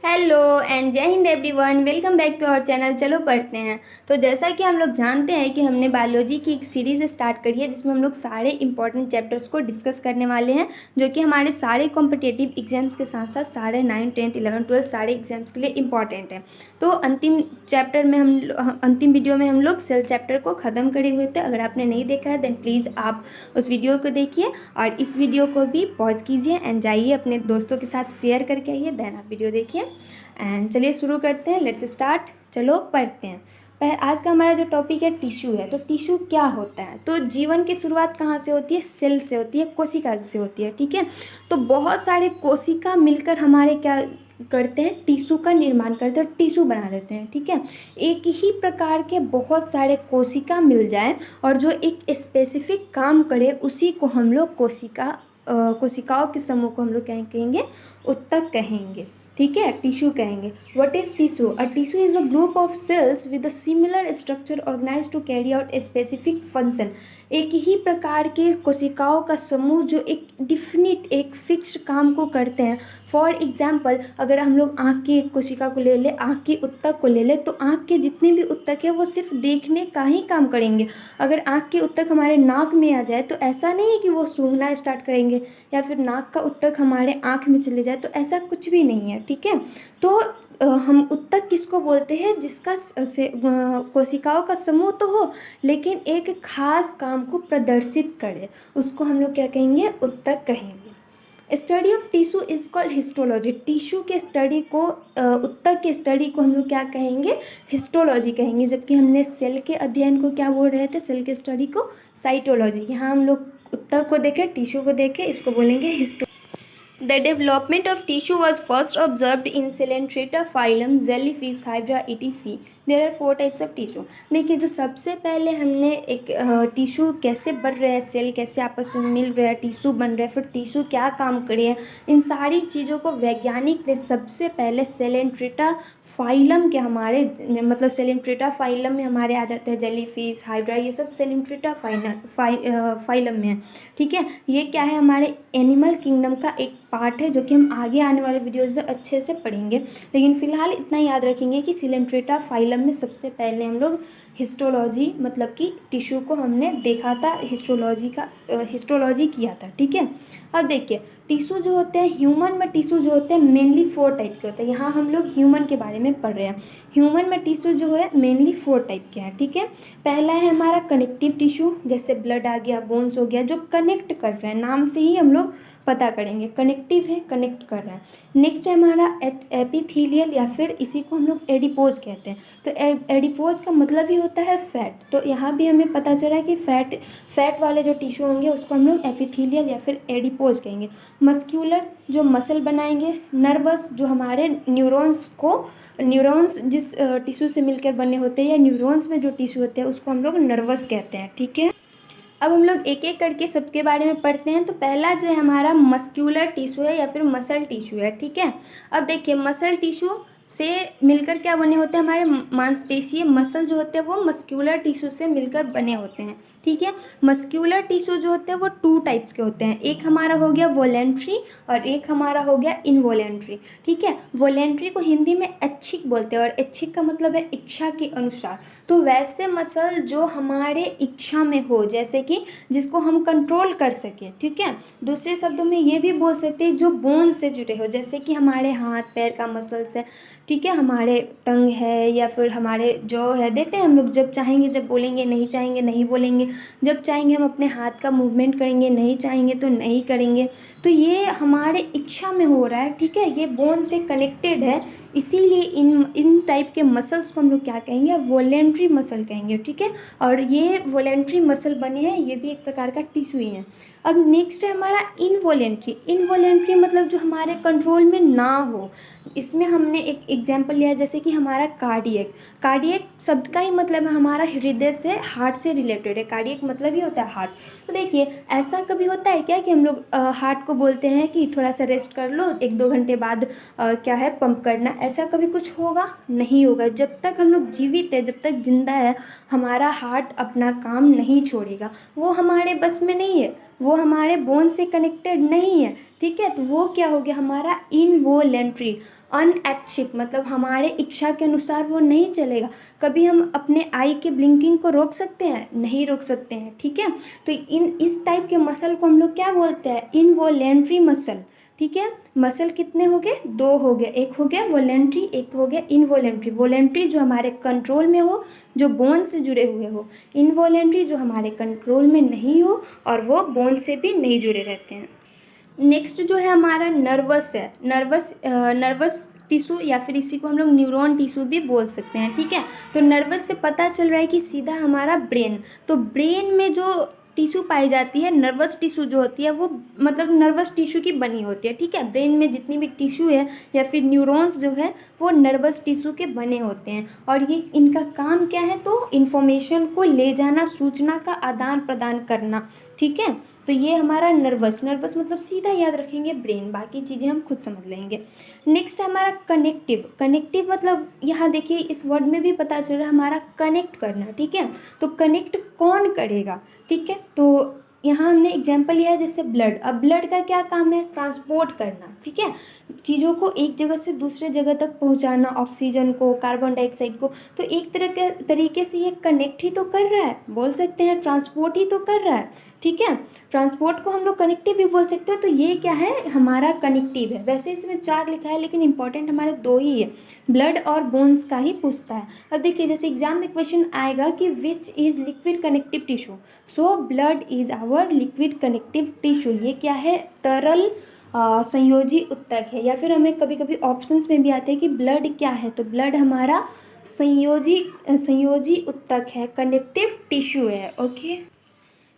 Hello and जय हिंद everyone, welcome back to our channel. चलो पढ़ते हैं। तो जैसा कि हम लोग जानते हैं कि हमने बायोलॉजी की एक सीरीज़ स्टार्ट करी है जिसमें हम लोग सारे इंपॉर्टेंट चैप्टर्स को डिस्कस करने वाले हैं, जो कि हमारे सारे कॉम्पिटिटिव एग्जाम्स के साथ साथ सारे 9th 10th 11th 12th सारे एग्जाम्स के लिए इंपॉर्टेंट है। तो अंतिम चैप्टर में अंतिम वीडियो में हम लोग सेल चैप्टर को ख़त्म करे हुए थे। अगर आपने नहीं देखा है देन प्लीज़ आप उस वीडियो को देखिए और इस वीडियो को भी पॉज कीजिए एंड जाइए अपने दोस्तों के साथ शेयर करके आइए, देन आप वीडियो देखिए। एंड चलिए शुरू करते हैं, लेट्स स्टार्ट। चलो पढ़ते हैं। आज का हमारा जो टॉपिक है टिश्यू है। तो टिश्यू क्या होता है? तो जीवन की शुरुआत कहाँ से होती है? सेल से होती है, कोशिका से होती है। ठीक है, तो बहुत सारे कोशिका मिलकर हमारे क्या करते हैं, टिश्यू का निर्माण करते हैं, टिश्यू बना देते हैं। ठीक है, एक ही प्रकार के बहुत सारे कोशिका मिल जाए और जो एक स्पेसिफिक काम करे उसी को हम लोग कोशिकाओं के समूह को हम लोग क्या कहेंगे? उत्तक कहेंगे। ठीक है, टिश्यू कहेंगे। What is tissue? A tissue is a group of cells with a similar structure organised to carry out a specific function. एक ही प्रकार के कोशिकाओं का समूह जो एक डिफिनिट एक फिक्स्ड काम को करते हैं। फॉर एग्जाम्पल, अगर हम लोग आँख की एक कोशिका को ले ले, आँख की उत्तक को ले ले, तो आँख के जितने भी उत्तक है वो सिर्फ देखने का ही काम करेंगे। अगर आँख के उत्तक हमारे नाक में आ जाए तो ऐसा नहीं है कि वो सूंघना स्टार्ट करेंगे, या फिर नाक का उत्तक हमारे आँख में चले जाए, तो ऐसा कुछ भी नहीं है। ठीक है, तो हम उत्तक किसको बोलते हैं? जिसका कोशिकाओं का समूह तो हो लेकिन एक खास काम को प्रदर्शित करे, उसको हम लोग क्या कहेंगे? उत्तक कहेंगे। Study of tissue is called histology. Tissue के स्टडी को उत्तक के स्टडी को हम लोग क्या कहेंगे? हिस्टोलॉजी कहेंगे। जबकि हमने सेल के अध्ययन को क्या बोल रहे थे? सेल के स्टडी को साइटोलॉजी। यहाँ हम लोग उत्तक को देखें, टिश्यू को देखें, इसको बोलेंगे histo. The development of tissue was first observed in Coelenterata phylum, jellyfish, hydra, etc. There are 4 types of tissue. देखिए, जो सबसे पहले हमने एक टिश्यू कैसे बढ़ रहे हैं, सेल कैसे आपस में मिल रहे हैं, टिश्यू बन रहे हैं, फिर टिश्यू क्या काम करे हैं, इन सारी चीज़ों को वैज्ञानिक ने सबसे पहले सेलेंट्रेटा फाइलम के हमारे मतलब सेलेंट्रेटा फाइलम में हमारे आ जाते हैं जेलीफिश, हाइड्रा, ये सब सेलेंट्रेटा फाइलम में है। ठीक है, ये क्या है? हमारे एनिमल किंगडम का एक पार्ट है जो कि हम आगे आने वाले वीडियोस में अच्छे से पढ़ेंगे। लेकिन फिलहाल इतना याद रखेंगे कि सेलेंट्रेटा फाइलम में सबसे पहले हम लोग हिस्टोलॉजी मतलब कि टिश्यू को हमने देखा था, हिस्टोलॉजी किया था। ठीक है, अब देखिए टिश्यू जो होते हैं, ह्यूमन में टिश्यू जो होते हैं मेनली 4 टाइप के होते हैं। यहाँ हम लोग ह्यूमन के बारे में पढ़ रहे हैं। ह्यूमन में टिश्यू जो है मेनली 4 टाइप के हैं। ठीक है, पहला है हमारा कनेक्टिव टिश्यू, जैसे ब्लड आ गया, बोन्स हो गया, जो कनेक्ट कर रहे हैं, नाम से ही हम लोग पता करेंगे कनेक्टिव है, कनेक्ट कर रहा है। नेक्स्ट है हमारा एपिथेलियल, या फिर इसी को हम लोग एडिपोज कहते हैं। तो एडिपोज का मतलब ही होता है फैट। तो यहाँ भी हमें पता चला कि फैट वाले जो टिश्यू होंगे उसको हम लोग एपिथेलियल या फिर एडिपोज कहेंगे। मस्क्यूलर, जो मसल बनाएंगे। नर्वस, जो हमारे न्यूरॉन्स जिस टिश्यू से मिलकर बने होते हैं, या न्यूरॉन्स में जो टिश्यू होते हैं उसको हम लोग नर्वस कहते हैं। ठीक है, अब हम लोग एक एक करके सबके बारे में पढ़ते हैं। तो पहला जो है हमारा मस्क्यूलर टिश्यू है या फिर मसल टिश्यू है। ठीक है, अब देखिए मसल टिश्यू से मिलकर क्या बने होते हैं? हमारे मांसपेशीय मसल जो होते हैं वो मस्क्यूलर टिश्यू से मिलकर बने होते हैं। ठीक है, मस्क्यूलर टिश्यू जो होते हैं वो 2 टाइप्स के होते हैं। एक हमारा हो गया वॉलेंट्री और एक हमारा हो गया इनवॉलेंट्री। ठीक है, वॉलेंट्री को हिंदी में ऐच्छिक बोलते हैं और ऐच्छिक का मतलब है इच्छा के अनुसार। तो वैसे मसल जो हमारे इच्छा में हो, जैसे कि जिसको हम कंट्रोल कर सकें। ठीक है, दूसरे शब्दों में ये भी बोल सकते हैं जो बोन से जुड़े हो, जैसे कि हमारे हाथ पैर का मसल्स है। ठीक है, हमारे टंग है या फिर हमारे जॉ है। देखते हैं हम लोग जब चाहेंगे जब बोलेंगे, नहीं चाहेंगे नहीं बोलेंगे, जब चाहेंगे हम अपने हाथ का मूवमेंट करेंगे, नहीं चाहेंगे तो नहीं करेंगे। तो ये हमारे इच्छा में हो रहा है। ठीक है, ये बोन से कनेक्टेड है, इसीलिए इन टाइप के मसल्स को हम लोग क्या कहेंगे? वॉलेंट्री मसल कहेंगे। ठीक है, और ये वॉलेंट्री मसल बने हैं, ये भी एक प्रकार का टिश्यू ही है। अब नेक्स्ट है हमारा इनवॉलेंट्री। इनवॉलेंट्री मतलब जो हमारे कंट्रोल में ना हो। इसमें हमने एक एग्जांपल लिया, जैसे कि हमारा कार्डियक। कार्डियक शब्द का ही मतलब है हमारा हृदय से, हार्ट से रिलेटेड है। कार्डियक मतलब ही होता है हार्ट। तो देखिए ऐसा कभी होता है क्या कि हम लोग हार्ट को बोलते हैं कि थोड़ा सा रेस्ट कर लो, 1-2 घंटे बाद क्या है पंप करना, ऐसा कभी कुछ होगा? नहीं होगा। जब तक हम लोग जीवित है, जब तक जिंदा है, हमारा हार्ट अपना काम नहीं छोड़ेगा। वो हमारे बस में नहीं है, वो हमारे बोन से कनेक्टेड नहीं है, ठीक है। तो वो क्या हो गया हमारा इनवोलेंट्री, अनऐच्छिक, मतलब हमारे इच्छा के अनुसार वो नहीं चलेगा। कभी हम अपने आई के ब्लिंकिंग को रोक सकते हैं? नहीं रोक सकते हैं, ठीक है। तो इस टाइप के मसल को हम लोग क्या बोलते हैं? इनवोलेंट्री मसल, ठीक है। मसल कितने हो गए? 2 हो गए, एक हो गया वोलेंट्री, एक हो गया इनवोलेंट्री। वोलेंट्री जो हमारे कंट्रोल में हो, जो बोन से जुड़े हुए हो, इनवोलेंट्री जो हमारे कंट्रोल में नहीं हो और वो बोन से भी नहीं जुड़े रहते हैं। नेक्स्ट जो है हमारा नर्वस है, नर्वस टिश्यू या फिर इसी को हम लोग न्यूरॉन टिश्यू भी बोल सकते हैं, ठीक है। तो नर्वस से पता चल रहा है कि सीधा हमारा ब्रेन, तो ब्रेन में जो टिश्यू पाई जाती है, नर्वस टिश्यू जो होती है वो मतलब नर्वस टिश्यू की बनी होती है, ठीक है। ब्रेन में जितनी भी टिश्यू है या फिर न्यूरॉन्स जो है वो नर्वस टिश्यू के बने होते हैं। और ये इनका काम क्या है? तो इन्फॉर्मेशन को ले जाना, सूचना का आदान प्रदान करना, ठीक है। तो ये हमारा नर्वस मतलब सीधा याद रखेंगे ब्रेन, बाकी चीज़ें हम खुद समझ लेंगे। नेक्स्ट है हमारा कनेक्टिव मतलब यहाँ देखिए इस वर्ड में भी पता चल रहा है हमारा कनेक्ट करना, ठीक है। तो कनेक्ट कौन करेगा, ठीक है। तो यहाँ हमने एग्जाम्पल लिया है जैसे ब्लड। अब ब्लड का क्या काम है? ट्रांसपोर्ट करना, ठीक है, चीज़ों को एक जगह से दूसरे जगह तक पहुँचाना, ऑक्सीजन को, कार्बन डाइऑक्साइड को। तो एक तरह के तरीके से ये कनेक्ट ही तो कर रहा है, बोल सकते हैं ट्रांसपोर्ट ही तो कर रहा है, ठीक है। ट्रांसपोर्ट को हम लोग कनेक्टिव भी बोल सकते हो। तो ये क्या है? हमारा कनेक्टिव है। वैसे इसमें 4 लिखा है लेकिन इंपॉर्टेंट हमारे 2 ही है, ब्लड और बोन्स का ही पूछता है। अब देखिए जैसे एग्जाम में क्वेश्चन आएगा कि which is liquid connective tissue, so blood is our liquid connective tissue. ये क्या है? तरल संयोजी उत्तक है। या फिर हमें कभी कभी ऑप्शंस में भी आते हैं कि ब्लड क्या है, तो ब्लड हमारा संयोजी उत्तक है, कनेक्टिव टिश्यू है, ओके।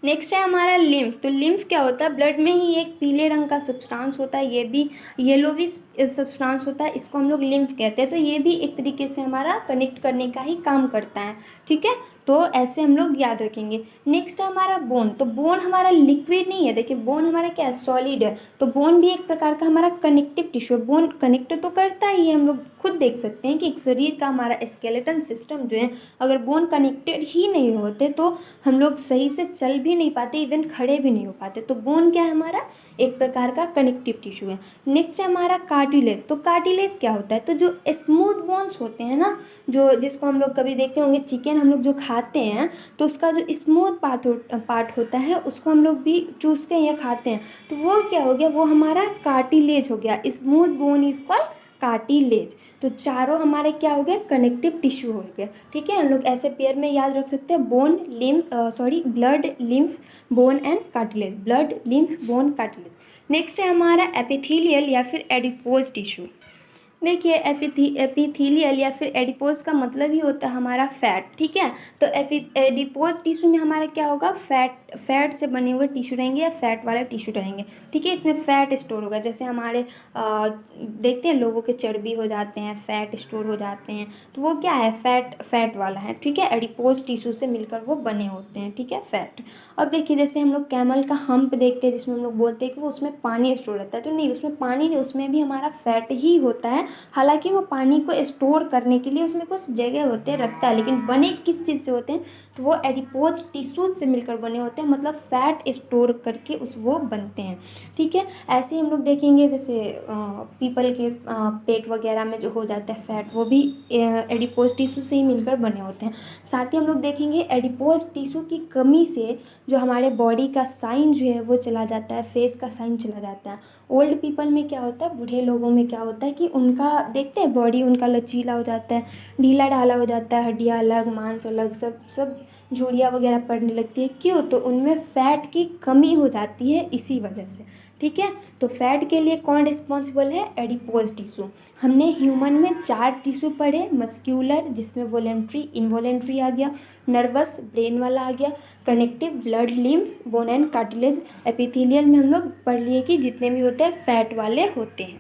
नेक्स्ट है हमारा लिम्फ। तो लिम्फ क्या होता है? ब्लड में ही एक पीले रंग का सब्सटेंस होता है, ये भी येलोविश सब्सटेंस होता है, इसको हम लोग लिम्फ कहते हैं। तो ये भी एक तरीके से हमारा कनेक्ट करने का ही काम करता है, ठीक है। तो ऐसे हम लोग याद रखेंगे। नेक्स्ट है हमारा बोन। तो बोन हमारा लिक्विड नहीं है, देखिए बोन हमारा क्या है? सॉलिड है। तो बोन भी एक प्रकार का हमारा कनेक्टिव टिश्यू है। बोन कनेक्ट तो करता ही है, हम लोग खुद देख सकते हैं कि एक शरीर का हमारा स्केलेटन सिस्टम जो है, अगर बोन कनेक्टेड ही नहीं होते तो हम लोग सही से चल भी नहीं पाते, इवन खड़े भी नहीं हो पाते। तो बोन क्या है? हमारा एक प्रकार का कनेक्टिव टिश्यू है। नेक्स्ट है हमारा कार्टिलेज। तो कार्टिलेज क्या होता है? तो जो स्मूथ बोन्स होते हैं ना, जो जिसको हम लोग कभी देखते होंगे चिकन हम लोग जो खाते हैं, तो उसका जो स्मूथ पार्ट होता है उसको हम लोग भी चूसते हैं या खाते हैं, तो वो क्या हो गया? वो हमारा कार्टिलेज हो गया। Smooth bone is called cartilage. तो चारों हमारे क्या हो गए? कनेक्टिव टिश्यू हो गए, ठीक है। हम लोग ऐसे पेयर में याद रख सकते हैं, blood, lymph, bone and cartilage, blood, lymph, bone, cartilage. Next है हमारा एपिथेलियल या फिर एडिपोज टिश्यू। देखिए एपिथेलियल या फिर एडिपोज का मतलब ही होता है हमारा फैट, ठीक है। तो एडिपोज टिश्यू में हमारा क्या होगा? फैट से बने हुए टिश्यू रहेंगे या फैट वाले टिश्यू रहेंगे, ठीक है। इसमें फैट स्टोर होगा, जैसे हमारे देखते हैं लोगों के चर्बी हो जाते हैं, फैट स्टोर हो जाते हैं, तो वो क्या है? फैट वाला है, ठीक है। एडिपोज टिश्यू से मिलकर वो बने होते हैं, ठीक है, फैट। अब देखिए जैसे हम लोग कैमल का हम्प देखते हैं जिसमें हम लोग बोलते हैं कि वो उसमें पानी स्टोर रहता है, तो नहीं, उसमें पानी नहीं, उसमें भी हमारा फैट ही होता है। हालांकि वो पानी को स्टोर करने के लिए उसमें कुछ जगह होते हैं, रखता है, लेकिन बने किस चीज़ से होते हैं? तो वो एडिपोज टिश्यूज से मिलकर बने होते हैं, मतलब फैट स्टोर करके वो बनते हैं, ठीक है। ऐसे ही हम लोग देखेंगे जैसे पीपल के पेट वगैरह में जो हो जाता है फैट, वो भी एडिपोज टिश्यू से ही मिलकर बने होते हैं। साथ ही हम लोग देखेंगे एडिपोज टिश्यू की कमी से जो हमारे बॉडी का साइन जो है वो चला जाता है, फेस का साइन चला जाता है। ओल्ड पीपल में क्या होता है? बूढ़े लोगों में क्या होता है कि उनका देखते हैं बॉडी उनका लचीला हो जाता है, ढीला ढाला हो जाता है, हड्डियाँ अलग, मांस अलग, सब झुर्रियाँ वगैरह पड़ने लगती है। क्यों? तो उनमें फैट की कमी हो जाती है इसी वजह से, ठीक है। तो फैट के लिए कौन रिस्पॉन्सिबल है? Adipose tissue. हमने ह्यूमन में 4 टिश्यू पढ़े, मस्क्यूलर जिसमें वोलेंट्री, इनवोलेंट्री आ गया, नर्वस ब्रेन वाला आ गया, connective blood, lymph, bone and cartilage, epithelial में हम लोग पढ़ लिए कि जितने भी होते हैं फैट वाले होते हैं।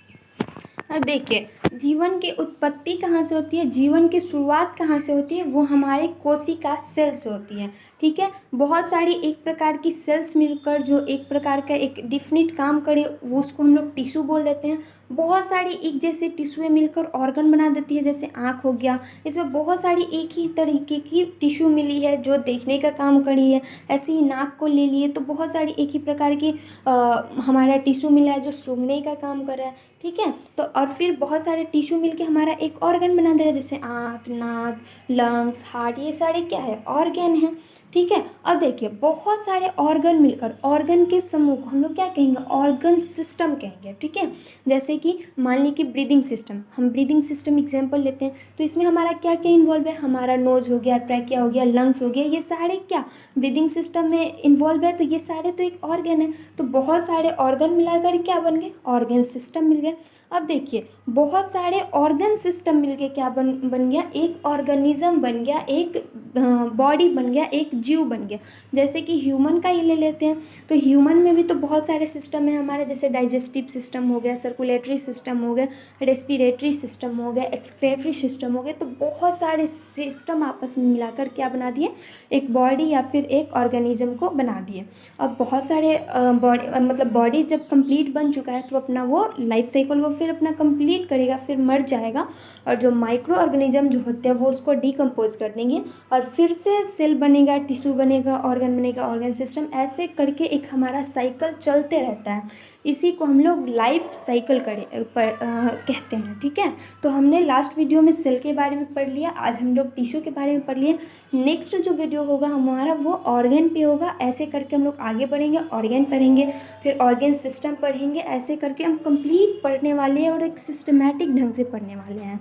अब देखिए जीवन की उत्पत्ति कहाँ से होती है, जीवन की शुरुआत कहाँ से होती है, वो हमारे कोशिका सेल से होती है। ठीक है, बहुत सारी एक प्रकार की सेल्स मिलकर जो एक प्रकार का एक डिफिनिट काम करे वो उसको हम लोग टिश्यू बोल देते हैं। बहुत सारी एक जैसे टिश्यूएं मिलकर ऑर्गन बना देती है, जैसे आँख हो गया, इसमें बहुत सारी एक ही तरीके की टिश्यू मिली है जो देखने का काम करी है। ऐसे ही नाक को ले लिए तो बहुत सारी एक ही प्रकार की हमारा टिश्यू मिला है जो सूंघने का काम कर रहा है। ठीक है, तो और फिर बहुत सारे टिश्यू मिलके हमारा एक ऑर्गन बना दे रहा है, जैसे आँख, नाक, लंग्स, हार्ट, ये सारे क्या है, ऑर्गन है। ठीक है, अब देखिए बहुत सारे ऑर्गन मिलकर ऑर्गन के समूह को हम लोग क्या कहेंगे, ऑर्गन सिस्टम कहेंगे। ठीक है, जैसे कि मान ली कि ब्रीदिंग सिस्टम, हम ब्रीदिंग सिस्टम एग्जांपल लेते हैं तो इसमें हमारा क्या क्या इन्वॉल्व है, हमारा नोज हो गया, ट्रैकिया हो गया, लंग्स हो गया, ये सारे क्या ब्रीदिंग सिस्टम में इन्वॉल्व है। तो ये सारे तो एक ऑर्गन है, तो बहुत सारे ऑर्गन मिलाकर क्या बन गए, ऑर्गन सिस्टम मिल गए। अब देखिए बहुत सारे ऑर्गन सिस्टम मिलके क्या बन गया, एक ऑर्गेनिज्म बन गया, एक बॉडी बन गया, एक जीव बन गया। जैसे कि ह्यूमन का ही ले लेते हैं तो ह्यूमन में भी तो बहुत सारे सिस्टम है हमारे, जैसे डाइजेस्टिव सिस्टम हो गया, सर्कुलेटरी सिस्टम हो गया, रेस्पिरेटरी सिस्टम हो गया, एक्सक्रेटरी सिस्टम हो गया। तो बहुत सारे सिस्टम आपस में मिलाकर क्या बना दिए, एक बॉडी या फिर एक ऑर्गेनिज्म को बना दिए। अब बहुत सारे बॉडी मतलब बॉडी जब कंप्लीट बन चुका है तो अपना वो लाइफ साइकिल वो फिर अपना कंप्लीट करेगा, फिर मर जाएगा, और जो माइक्रो ऑर्गेनिज्म जो होते हैं वो उसको डिकम्पोज कर देंगे और फिर से सेल बनेगा, टिश्यू बनेगा, ऑर्गन बनेगा, ऑर्गन सिस्टम, ऐसे करके एक हमारा साइकिल चलते रहता है। इसी को हम लोग लाइफ साइकिल कहते हैं। ठीक है, तो हमने लास्ट वीडियो में सेल के बारे में पढ़ लिया, आज हम लोग टिश्यू के बारे में पढ़ लिए। नेक्स्ट जो वीडियो होगा हमारा वो ऑर्गन पे होगा। ऐसे करके हम लोग आगे बढ़ेंगे, ऑर्गन पढ़ेंगे, फिर ऑर्गन सिस्टम पढ़ेंगे, ऐसे करके हम कंप्लीट पढ़ने वाले हैं और एक सिस्टमेटिक ढंग से पढ़ने वाले हैं।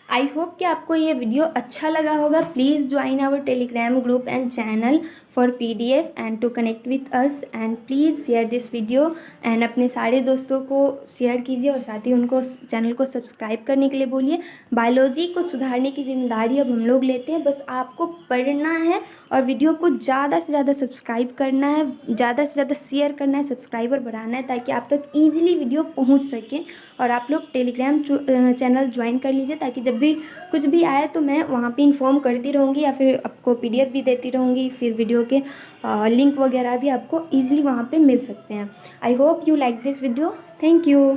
आई होप कि आपको ये वीडियो अच्छा लगा होगा। Please join our Telegram group and channel for PDF and to connect with us, and please share this video and अपने सारे दोस्तों को शेयर कीजिए और साथ ही उनको चैनल को सब्सक्राइब करने के लिए बोलिए। बायोलॉजी को सुधारने की जिम्मेदारी अब हम लोग लेते हैं, बस आपको पढ़ना है और वीडियो को ज़्यादा से ज़्यादा सब्सक्राइब करना है, ज़्यादा से ज़्यादा शेयर करना है, सब्सक्राइबर बढ़ाना है ताकि आप तक ईजिली वीडियो पहुँच सके। और आप लोग टेलीग्राम चैनल ज्वाइन कर लीजिए ताकि जब भी कुछ भी आए तो मैं वहाँ पे इन्फॉर्म करती रहूँगी या फिर आपको PDF भी देती रहूँगी, फिर वीडियो के लिंक वगैरह भी आपको ईजिली वहाँ पे मिल सकते हैं। I hope you like this video. Thank you.